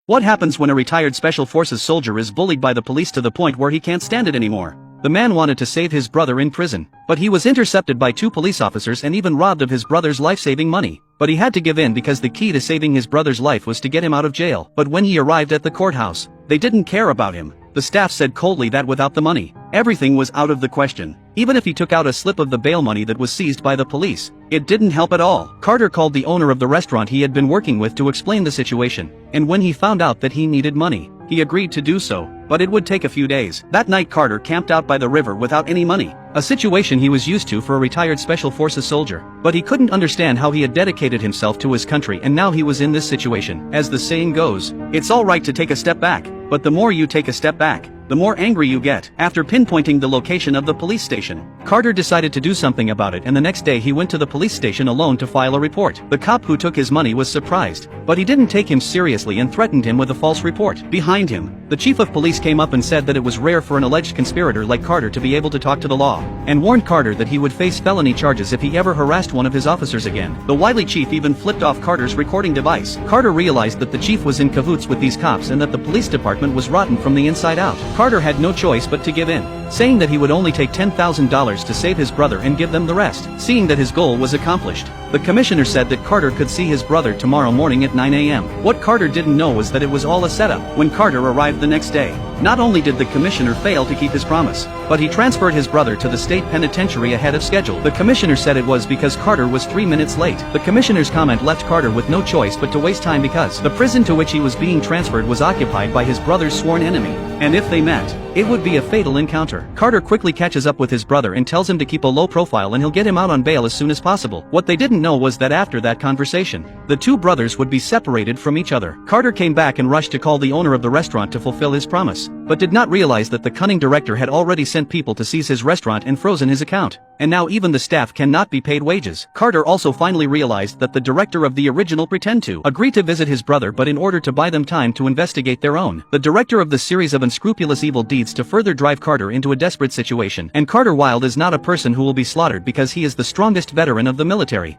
What happens when a retired Special Forces soldier is bullied by the police to the point where he can't stand it anymore? The man wanted to save his brother in prison, but he was intercepted by 2 police officers and even robbed of his brother's life-saving money. But he had to give in because the key to saving his brother's life was to get him out of jail. But when he arrived at the courthouse, they didn't care about him. The staff said coldly that without the money, everything was out of the question. Even if he took out a slip of the bail money that was seized by the police, it didn't help at all. Carter called the owner of the restaurant he had been working with to explain the situation, and when he found out that he needed money, he agreed to do so, but it would take a few days. That night Carter camped out by the river without any money, a situation he was used to for a retired Special Forces soldier. But he couldn't understand how he had dedicated himself to his country and now he was in this situation. As the saying goes, it's all right to take a step back, but the more you take a step back, the more angry you get. After pinpointing the location of the police station, Carter decided to do something about it, and the next day he went to the police station alone to file a report. The cop who took his money was surprised, but he didn't take him seriously and threatened him with a false report. Behind him, the chief of police came up and said that it was rare for an alleged conspirator like Carter to be able to talk to the law, and warned Carter that he would face felony charges if he ever harassed one of his officers again. The wily chief even flipped off Carter's recording device. Carter realized that the chief was in cahoots with these cops and that the police department was rotten from the inside out. Carter had no choice but to give in, saying that he would only take $10,000 to save his brother and give them the rest. Seeing that his goal was accomplished, the commissioner said that Carter could see his brother tomorrow morning at 9 a.m. What Carter didn't know was that it was all a setup. When Carter arrived the next day, not only did the commissioner fail to keep his promise, but he transferred his brother to the state penitentiary ahead of schedule. The commissioner said it was because Carter was 3 minutes late. The commissioner's comment left Carter with no choice but to waste time because the prison to which he was being transferred was occupied by his brother's sworn enemy, and if they met, it would be a fatal encounter. Carter quickly catches up with his brother and tells him to keep a low profile and he'll get him out on bail as soon as possible. What they didn't know was that after that conversation, the 2 brothers would be separated from each other. Carter came back and rushed to call the owner of the restaurant to fulfill his promise, but did not realize that the cunning director had already sent people to seize his restaurant and frozen his account, and now even the staff cannot be paid wages. Carter also finally realized that the director of the original Pretend to agree to visit his brother, but in order to buy them time to investigate their own. The director of the series of unscrupulous evil deeds to further drive Carter into a desperate situation. And Carter Wilde is not a person who will be slaughtered because he is the strongest veteran of the military.